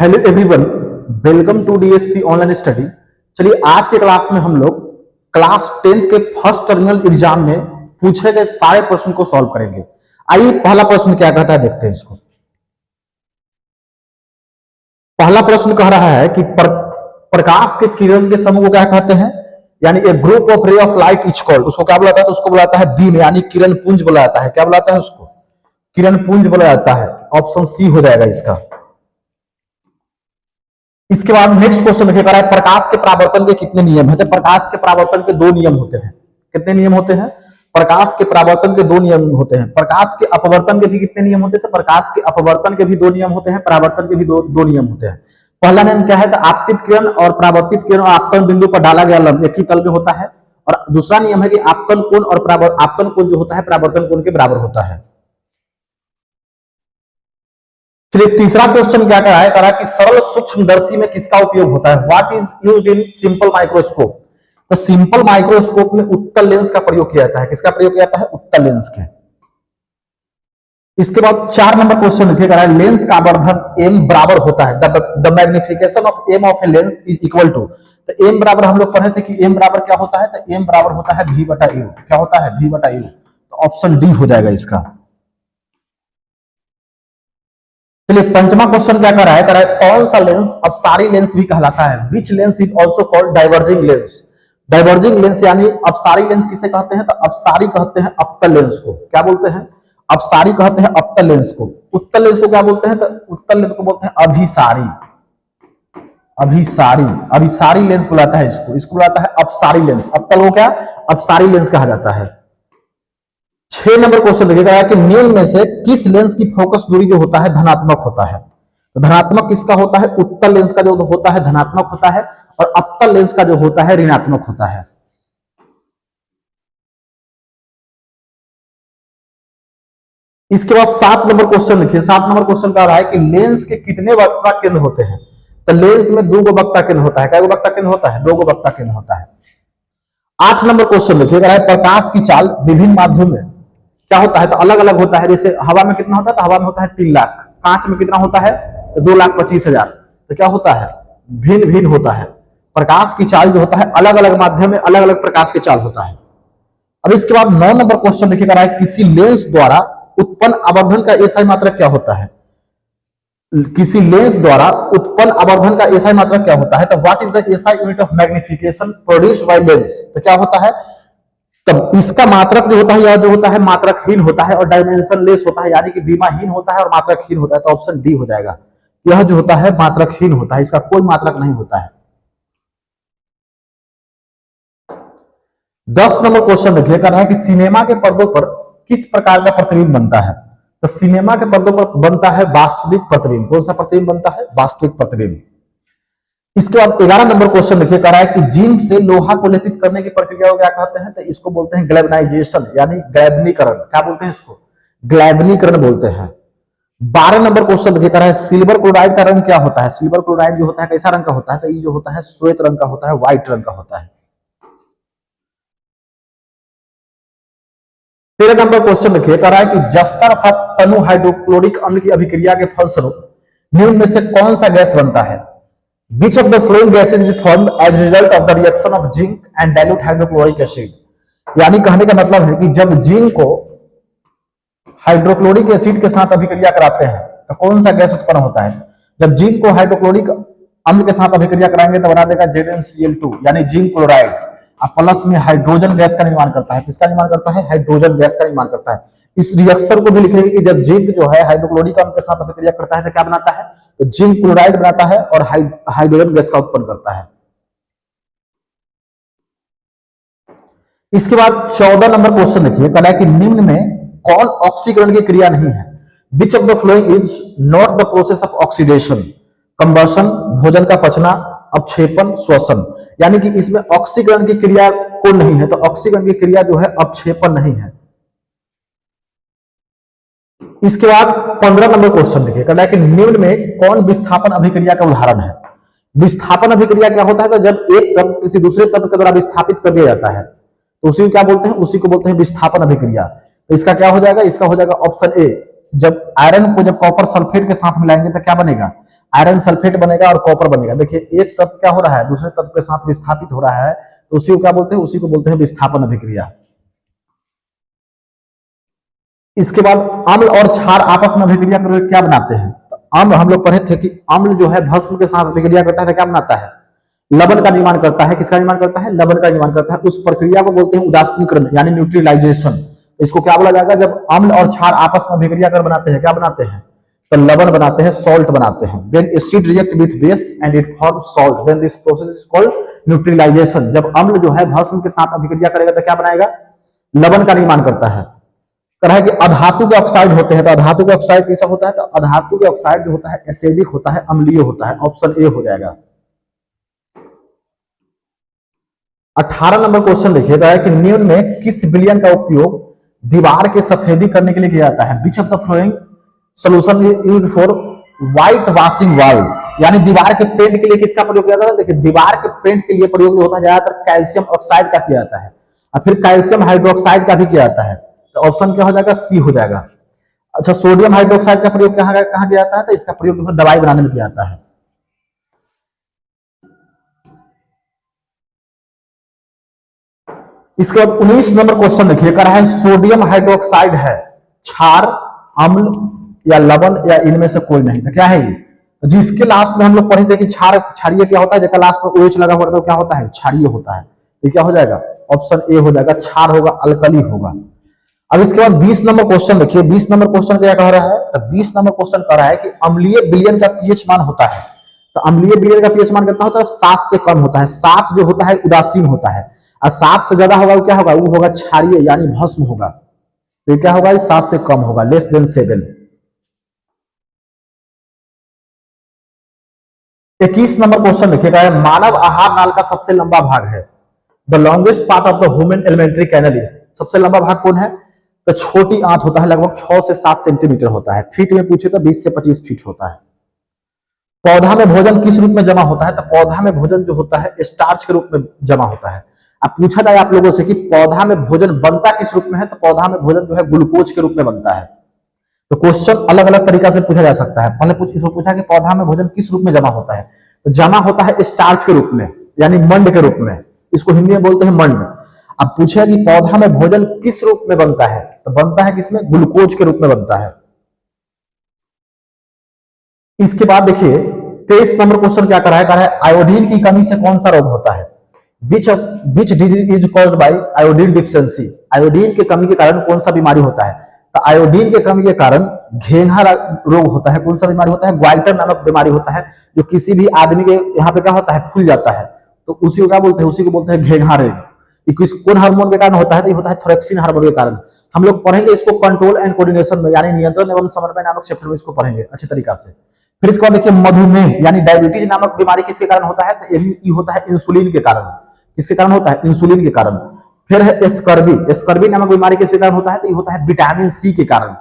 Hello everyone, welcome to DSP online study. चलिए आज के क्लास में हम लोग क्लास 10th के फर्स्ट टर्मिनल एग्जाम में पूछे गए सारे प्रश्न को सॉल्व करेंगे। आइए पहला प्रश्न क्या कहता है देखते हैं इसको। पहला प्रश्न कह रहा है कि प्रकाश के किरण के समूह को क्या कहते हैं, यानी a group of ray of light is called. उसको क्या बुलाता है? तो उसको बुलाता है बीम, यानी किरण पुंज बुलाया जाता है। क्या बुलाता है उसको? किरण पुंज बुलाया जाता है। ऑप्शन सी हो जाएगा इसका। इसके बाद नेक्स्ट क्वेश्चन लिखिए, कह रहा है प्रकाश के परावर्तन के कितने नियम हैं? तो प्रकाश के परावर्तन के दो नियम होते हैं। कितने नियम होते हैं? प्रकाश के परावर्तन के दो नियम होते हैं। प्रकाश के अपवर्तन के भी कितने नियम होते हैं? तो प्रकाश के अपवर्तन के भी दो नियम होते हैं, परावर्तन के भी दो नियम होते हैं। पहला नियम क्या है? तो आपतित किरण और परावर्तित किरण और आपतन बिंदु पर डाला गया लंब एक ही तल में होता है। और दूसरा नियम है कि आपतन कोण और आपतन कोण जो होता है परावर्तन कोण के बराबर होता है। चलिए तीसरा क्वेश्चन क्या करा है? करा कि सरल सूक्ष्मदर्शी में किसका उपयोग होता है? What is used in simple microscope? तो सिंपल माइक्रोस्कोप में उत्तल लेंस का प्रयोग किया जाता है। किसका प्रयोग किया जाता है? उत्तल लेंस के। इसके बाद 4 नंबर क्वेश्चन लिखे करा है लेंस का आवर्धन m बराबर होता है। The magnification of m of a lens is equal to. तो m बराबर हम लोग पढ़े थे कि m बराबर क्या होता है? तो m बराबर होता है v बटा u। क्या होता है? v बटा u। तो ऑप्शन डी हो जाएगा इसका। चलिए पंचमा क्वेश्चन क्या कर रहा है? कौन सा लेंस अपसारी लेंस भी कहलाता है? Which lens is also called diverging lens. Diverging lens यानी अपसारी लेंस किसे कहते हैं? तो अपसारी कहते हैं अवतल लेंस को। क्या बोलते हैं? अपसारी कहते हैं अवतल लेंस को। उत्तल लेंस को क्या बोलते हैं? तो उत्तल लेंस को बोलते हैं अभिसारी। अभिसारी अभिसारी लेंस बुलाता है इसको। इसको बुलाता है अपसारी लेंस। अवतल को क्या? अपसारी लेंस कहा जाता है। 6 नंबर क्वेश्चन लिखिएगा कि निम्न में से किस लेंस की फोकस दूरी जो होता है धनात्मक होता है? तो धनात्मक किसका होता है? उत्तल लेंस का जो होता है धनात्मक होता है और अवतल लेंस का जो होता है ऋणात्मक होता है। इसके बाद 7 नंबर क्वेश्चन लिखिए। 7 नंबर क्वेश्चन का रहा है कि लेंस के कितने वक्ता केंद्र होते हैं? तो लेंस में 2 वक्ता केंद्र होता है। क्या वक्ता केंद्र होता है? 2 वक्ता केंद्र होता है। 8 नंबर क्वेश्चन लिखिएगा प्रकाश की चाल विभिन्न माध्यम में क्या होता है? तो अलग अलग होता है। जैसे हवा में कितना होता है? तो हवा में होता है 3 लाख। कांच में कितना होता है? तो 2,25,000। तो क्या होता है? भिन्न भिन्न होता है। प्रकाश की चाल जो होता है अलग अलग माध्यम में अलग अलग प्रकाश की चाल होता है। अब इसके बाद 9 नंबर क्वेश्चन लिखिए करा है किसी लेंस द्वारा उत्पन्न आवर्धन का एसआई मात्रक क्या होता है? किसी लेंस द्वारा उत्पन्न आवर्धन का एसआई मात्रक क्या होता है? तो what is the SI unit of magnification produced by lens? तो क्या होता है? तब इसका मात्रक जो होता है यह जो होता है मात्रकहीन होता है और डायमेंशन लेस होता है, यानी कि बीमाहीन होता है और मात्रकहीन होता है। तो ऑप्शन डी हो जाएगा। यह जो होता है मात्रकहीन होता है, इसका कोई मात्रक नहीं होता है। 10 नंबर क्वेश्चन देखिए कर रहा है कि सिनेमा के पर्दों पर किस प्रकार का प्रतिबिंब बनता है? तो सिनेमा के पर्दों पर बनता है वास्तविक प्रतिबिंब। कौन सा प्रतिबिंब बनता है? वास्तविक प्रतिबिंब। इसके बाद 11 नंबर क्वेश्चन लिखिए कर रहा है कि जिंक से लोहा को लेपित करने की प्रक्रिया को क्या कहते हैं? तो इसको बोलते हैं ग्लैबनाइजेशन, यानी ग्लैबनीकरण। क्या बोलते हैं इसको? ग्लैबनीकरण बोलते हैं। 12 नंबर क्वेश्चन लिखिए कर रहा है सिल्वर क्लोराइड का रंग क्या होता है? सिल्वर क्लोराइड जो होता है कैसा रंग का होता है? तो ये जो होता है श्वेत रंग का होता है, व्हाइट रंग का होता है। 13 नंबर क्वेश्चन लिखिए कर रहा है कि जस्टर अर्थात तनु हाइड्रोक्लोरिक अम्ल की अभिक्रिया के फलस्वरूप निम्न में से कौन सा गैस बनता है? Which of the following gases is formed as a result of the reaction of zinc and dilute hydrochloric acid? यानी कहने का मतलब है कि जब जिंक को हाइड्रोक्लोरिक एसिड के साथ अभिक्रिया कराते हैं तो कौन सा गैस उत्पन्न होता है? जब जिंक को हाइड्रोक्लोरिक अम्ल के साथ अभिक्रिया कराएंगे तो बना देगा ZnCl2, यानी जिंक क्लोराइड। अब प्लस में हाइड्रोजन गैस का निर्माण करता है। किसका निर्माण करता है? हाइड्रोजन गैस का निर्माण करता है। इस रिएक्शन को भी लिखेंगे कि जब जिंक जो है हाइड्रोक्लोरिक अम्ल के साथ अभिक्रिया करता है तो क्या बनाता है? तो जिंक क्लोराइड बनाता है और हाइड्रोजन गैस का उत्पन्न करता है। इसके बाद 14 नंबर क्वेश्चन लिखिए कहना है कि निम्न में कौन ऑक्सीकरण की क्रिया नहीं है? Which of the following is not the process of oxidation? Combustion, भोजन का पचना, अपक्षेपण, श्वसन। यानी कि इसमें ऑक्सीकरण की क्रिया कौन नहीं है? तो ऑक्सीकरण की क्रिया जो है अपक्षेपण नहीं है। इसके बाद 15 नंबर क्वेश्चन देखिए कहना है कि निम्न में कौन विस्थापन अभिक्रिया का उदाहरण है? विस्थापन अभिक्रिया क्या होता है? तो जब एक तत्व किसी दूसरे तत्व के द्वारा विस्थापित कर दिया जाता है तो उसी को क्या बोलते हैं? उसी को बोलते हैं विस्थापन अभिक्रिया। तो इसका क्या हो जाएगा? इसका हो जाएगा ऑप्शन ए। जब आयरन को जब कॉपर सल्फेट के साथ मिलाएंगे तो क्या बनेगा? आयरन सल्फेट बनेगा और कॉपर बनेगा। देखिए एक तत्व क्या हो रहा है, दूसरे तत्व के साथ विस्थापित हो रहा है, तो उसी को क्या बोलते हैं, उसी को बोलते हैं विस्थापन अभिक्रिया। इसके बाद अम्ल और क्षार आपस में अभिक्रिया करके क्या बनाते हैं, तो अम्ल हम लोग पढ़े थे कि अम्ल जो है भस्म के साथ अभिक्रिया करता है तो क्या बनाता है, लवण का निर्माण करता है। किसका निर्माण करता है, लवण का निर्माण करता है। उस प्रक्रिया को बोलते हैं उदासीनीकरण यानी न्यूट्रलाइजेशन। इसको क्या बोला जाएगा, जब अम्ल और क्षार आपस में अभिक्रिया कर बनाते हैं, क्या बनाते हैं, तो लवण बनाते हैं, सॉल्ट बनाते हैं। When acid react with base and it forms salt, then this process is called neutralization। जब अम्ल जो है भस्म के साथ अभिक्रिया करेगा तो क्या बनाएगा, लवण का निर्माण करता है। कह है कि अधातु के ऑक्साइड होते हैं, तो अधातु के ऑक्साइड कैसा होता है, तो अधातु के ऑक्साइड जो होता है एसिडिक होता है, अम्लीय होता है। ऑप्शन ए हो जाएगा। 18 नंबर क्वेश्चन देखिएगा है कि निम्न में किस विलयन का उपयोग दीवार के सफेदी करने के लिए किया जाता है। Which of the flowing solution use for white washing wall, यानी दीवार के पेंट के लिए किसका प्रयोग किया जाता है। देखिए दीवार के पेंट के लिए प्रयोग जो होता है ज्यादातर कैल्शियम ऑक्साइड का किया जाता है, और फिर कैल्शियम हाइड्रोक्साइड का भी किया जाता है। तो ऑप्शन क्या हो जाएगा, सी हो जाएगा। अच्छा, सोडियम हाइड्रोक्साइड का प्रयोग कहाँ किया जाता है, तो इसका प्रयोग दवाई बनाने में किया जाता है। इसके बाद 19 नंबर क्वेश्चन देखिए, कर है सोडियम हाइड्रोक्साइड है क्षार, अम्ल या लवण या इनमें से कोई नहीं, तो क्या है ये, जिसके लास्ट में हम लोग पढ़े थे कि क्षारीय क्या होता है, जब लास्ट में OH लगा हुआ तो क्या होता है, क्षारीय होता है। ये क्या हो जाएगा, ऑप्शन ए हो जाएगा, क्षार होगा, अल्कली होगा। अब इसके बाद 20 नंबर क्वेश्चन देखिए। 20 नंबर क्वेश्चन क्या कह रहा है, तो 20 नंबर क्वेश्चन कह रहा है कि अम्लीय विलयन का पीएच मान होता है। तो अम्लीय विलयन का पीएच मान कितना होता है, 7 से कम होता है। 7 जो होता है उदासीन होता है, और 7 से ज्यादा होगा वो क्या होगा, वो होगा क्षारीय यानी भस्म होगा। तो क्या होगा, 7 से कम होगा, लेस देन 7। 21 नंबर क्वेश्चन देखिएगा, मानव आहार नाल का सबसे लंबा भाग है। The longest part of the human alimentary canal is, सबसे लंबा भाग कौन है, तो छोटी आंत होता है, लगभग 6 से 7 सेंटीमीटर होता है। फीट में पूछे तो 20 से 25 फीट होता है। पौधा में भोजन किस रूप में जमा होता है, तो पौधा में भोजन जो होता है स्टार्च के रूप में जमा होता है। अब पूछा जाए आप लोगों से कि पौधा में भोजन बनता किस रूप में है, तो पौधा में भोजन जो है ग्लूकोज के रूप में बनता है। तो क्वेश्चन अलग अलग तरीका से पूछा जा सकता है। पहले इसमें पूछा कि पौधा में भोजन किस रूप में जमा होता है, तो जमा होता है स्टार्च के रूप में यानी मंड के रूप में, इसको हिंदी में बोलते हैं मंड। अब पूछा कि पौधा में भोजन किस रूप में बनता है, तो बनता है किसमें, ग्लूकोज के रूप में बनता है। इसके बाद देखिए 23 नंबर क्वेश्चन क्या कर रहा है, आयोडीन की कमी से कौन सा रोग होता है। Which disease is caused by iodine deficiency, iodine की कमी के कारण कौन सा बीमारी होता है, तो आयोडीन की कमी के कारण घेंघा रोग होता है। कौन सा बीमारी होता है, ग्वाल्टर नामक बीमारी होता है, जो किसी भी आदमी के यहाँ पे क्या होता है, फूल जाता है, तो उसी को क्या बोलते हैं, उसी को बोलते हैं घेंघा रोग। कौन हार्मोन के कारण होता है, तो ये होता है थोरेक्सिन हार्मोन के कारण। हम लोग पढ़ेंगे इसको कंट्रोल एंड कोऑर्डिनेशन में, यानी नियंत्रण एवं समन्वय नामक चैप्टर में इसको पढ़ेंगे अच्छे तरीका से। फिर इसके बाद देखिए मधुमेह यानी डायबिटीज नामक बीमारी किसके कारण होता है, तो ये होता है इंसुलिन के कारण। किसके कारण होता है, इंसुलिन के कारण। फिर है स्कर्वी, स्कर्वी नामक बीमारी किसके कारण होता है, तो ये होता है विटामिन सी के कारण।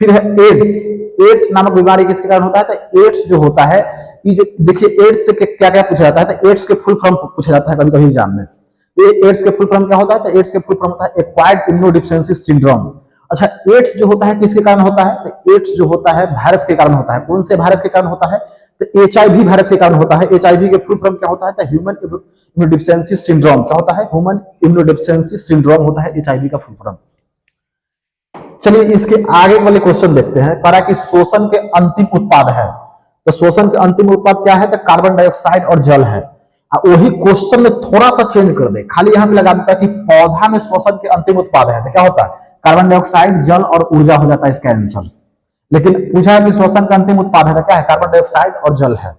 फिर है एड्स, एड्स नामक बीमारी किसके कारण होता है, तो एड्स जो होता है, ये जो देखिए एड्स से क्या क्या पूछा जाता है, तो एड्स के फुल फॉर्म पूछा जाता है कभी कभी एग्जाम में। एड्स के फुल फॉर्म क्या होता है, तो एड्स के फुल फॉर्म होता है एक्वायर्ड इम्यूनोडेफिशिएंसी सिंड्रोम। अच्छा, एड्स जो होता है किसके कारण होता है, तो एड्स जो होता है वायरस के कारण होता है। कौन से वायरस के कारण होता है, तो HIV वायरस के कारण होता है। HIV के फुल फॉर्म क्या होता है, तो ह्यूमन इम्यूनोडेफिशिएंसी सिंड्रोम। क्या होता है, ह्यूमन इम्यूनोडेफिशिएंसी सिंड्रोम होता है HIV का फुल फॉर्म। चलिए इसके आगे वाले क्वेश्चन देखते हैं। कहा कि शोषण के अंतिम उत्पाद है, तो शोषण के अंतिम उत्पाद क्या है, तो कार्बन डाइऑक्साइड और जल है। वही क्वेश्चन में थोड़ा सा चेंज कर दे, खाली यहां पे लगा देता है कि पौधा में शोषण के अंतिम उत्पाद है, तो क्या होता है, कार्बन डाइऑक्साइड, जल और ऊर्जा हो जाता है इसका आंसर। लेकिन पूछा है कि शोषण का अंतिम उत्पाद है, तो क्या है, कार्बन डाइऑक्साइड और जल है।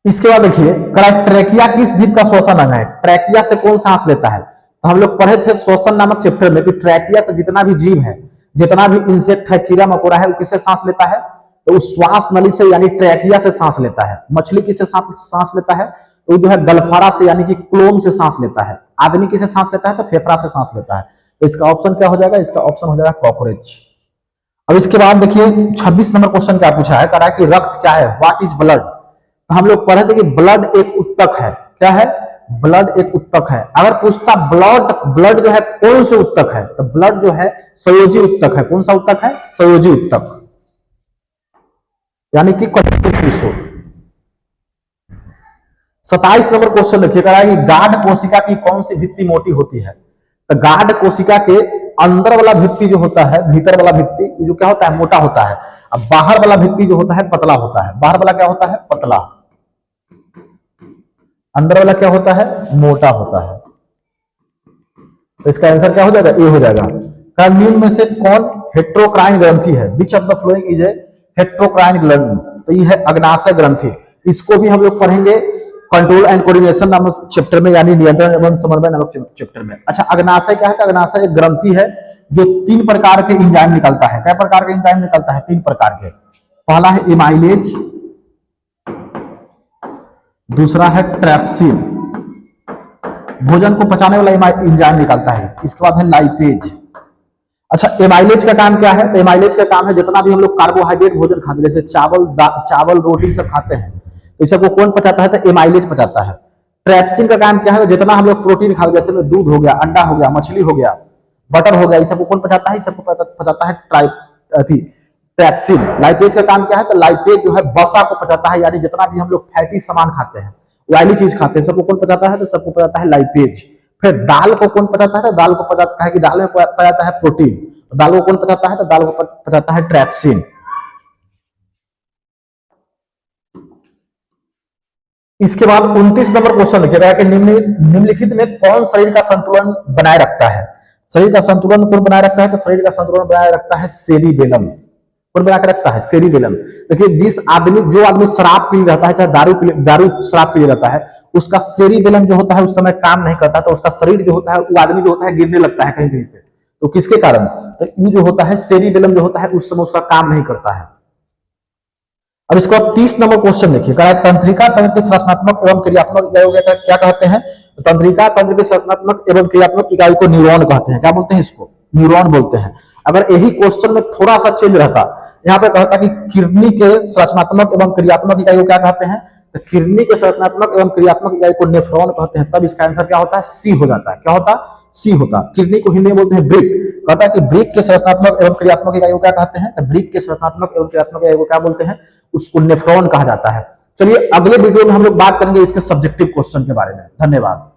इसके बाद देखिए ट्रैकिया किस जीव का श्वसन अंग है, ट्रैकिया से कौन सांस लेता है, तो हम लोग पढ़े थे श्वसन नामक चैप्टर में कि ट्रैकिया से जितना भी जीव है, जितना भी इंसेक्ट है, कीड़ा मकोड़ा है, वो किससे सांस लेता है, तो उस श्वास नली से यानी ट्रैकिया से सांस लेता है। मछली किससे सांस लेता है, तो जो है गलफारा से यानी कि क्लोम से सांस लेता है। आदमी किससे सांस लेता है, तो फेफड़ा से सांस लेता है। तो इसका ऑप्शन क्या हो जाएगा, इसका ऑप्शन हो जाएगा कॉकरोच। अब इसके बाद देखिए 26 नंबर क्वेश्चन क्या पूछा है, कह रहा है कि रक्त क्या है, व्हाट इज ब्लड। तो हम लोग पढ़े थे कि ब्लड एक उत्तक है, क्या है, ब्लड एक उत्तक है। अगर पूछता ब्लड ब्लड जो है कौन से उत्तक है, तो ब्लड जो है संयोजी उत्तक है। कौन सा उत्तक है? संयोजी उत्तक, यानी कि कनेक्टिव टिश्यू। 27 नंबर क्वेश्चन देखिएगा कि गाढ़ कोशिका की कौन सी भित्ति मोटी होती है? तो गाढ़ कोशिका के अंदर वाला भित्ति जो होता है, भीतर वाला भित्ति जो क्या होता है? मोटा होता है। अब बाहर वाला भित्ति जो होता है पतला होता है। बाहर वाला क्या होता है? पतला। अंदर वाला क्या होता है? मोटा होता है। तो इसका आंसर क्या हो जाएगा? ए हो जाएगा। निम्न में से कौन हेट्रोक्राइन ग्रंथि है? Which of the following is a heterocrine ग्रंथि? तो ये है अग्नाशय ग्रंथि। इसको भी हम लोग पढ़ेंगे कंट्रोल एंड कोऑर्डिनेशन नामक चैप्टर में, यानी नियंत्रण एवं समन्वय नामक चैप्टर में। अच्छा, अग्नाशय क्या है? तो अग्नाशय एक ग्रंथि है जो 3 प्रकार के एंजाइम निकलता है। क्या प्रकार के एंजाइम निकलता है? 3 प्रकार के। पहला है एमाइलेज, दूसरा है ट्रैप्सिन, भोजन को पचाने वाला एंजाइम निकलता है। इसके बाद है लाइपेज। अच्छा, एमाइलेज का काम क्या है? तो एमाइलेज का काम है जितना भी हम लोग कार्बोहाइड्रेट भोजन खाते हैं, जैसे चावल रोटी सब खाते हैं, तो इस सबको कौन पचाता है? तो एमाइलेज पचाता है। ट्रैप्सिन का काम क्या है? तो जितना हम लोग प्रोटीन खाते हैं, जैसे दूध हो गया, अंडा हो गया, मछली हो गया, बटर हो गया, इस सबको कौन पचाता है? इस सबको पचाता है ट्रैप्सिन। लाइपेज का काम क्या है? तो लाइपेज जो है वसा को पचाता है, यानी जितना भी हम लोग फैटी सामान खाते हैं, ऑयली चीज खाते हैं, सबको कौन पचाता है? तो सबको पचाता है लाइपेज। फिर दाल को कौन पचाता है? तो दाल को पचाता है कि दाल में पाया जाता है प्रोटीन, तो दाल को कौन पचाता है? तो दाल को पचाता है ट्रैप्सिन। इसके बाद 29 नंबर क्वेश्चन लिखिएगा कि निम्नलिखित में कौन शरीर का संतुलन बनाए रखता है? शरीर का संतुलन कौन बनाए रखता है? तो शरीर का संतुलन बनाए रखता है सेरिबेलम। कौन बना के रखता है? सेरिबेलम। देखिए, जो आदमी शराब पी रहता है, चाहे दारू शराब पी रहता है, उसका सेरिबेलम जो होता है उस समय काम नहीं करता, तो उसका शरीर जो होता है, वो आदमी जो होता है गिरने लगता है कहीं कहीं पे। तो किसके कारण? तो वो जो होता है सेरिबेलम जो होता है उस समय उसका काम नहीं करता है। अब इसके बाद 30 नंबर क्वेश्चन देखिए, तंत्रिका तंत्र के संरचनात्मक एवं क्रियात्मक इकाइयों को क्या कहते हैं? तो तंत्रिका तंत्र के संरचनात्मक एवं क्रियात्मक इकाई को न्यूरॉन कहते हैं। क्या बोलते हैं इसको? न्यूरॉन बोलते हैं। अगर यही क्वेश्चन में थोड़ा सा चेंज रहता, यहाँ पे कहता कि किडनी के संरचनात्मक एवं क्रियात्मक इकाई को क्या कहते हैं? तो किडनी के संरचनात्मक एवं क्रियात्मक इकाई को नेफ्रॉन कहते हैं। तब इसका आंसर क्या होता है? सी हो जाता है। क्या होता? सी होता। किडनी को हिंदी में बोलते हैं ब्रिक। कहता है कि ब्रिक के संरचनात्मक एवं क्रियात्मक इकाई को क्या कहते हैं? तो ब्रिक के संरचनात्मक एवं क्रियात्मक इकाई को क्या बोलते हैं? उसको नेफ्रॉन कहा जाता है। चलिए, अगले वीडियो में हम लोग बात करेंगे इसके सब्जेक्टिव क्वेश्चन के बारे में। धन्यवाद।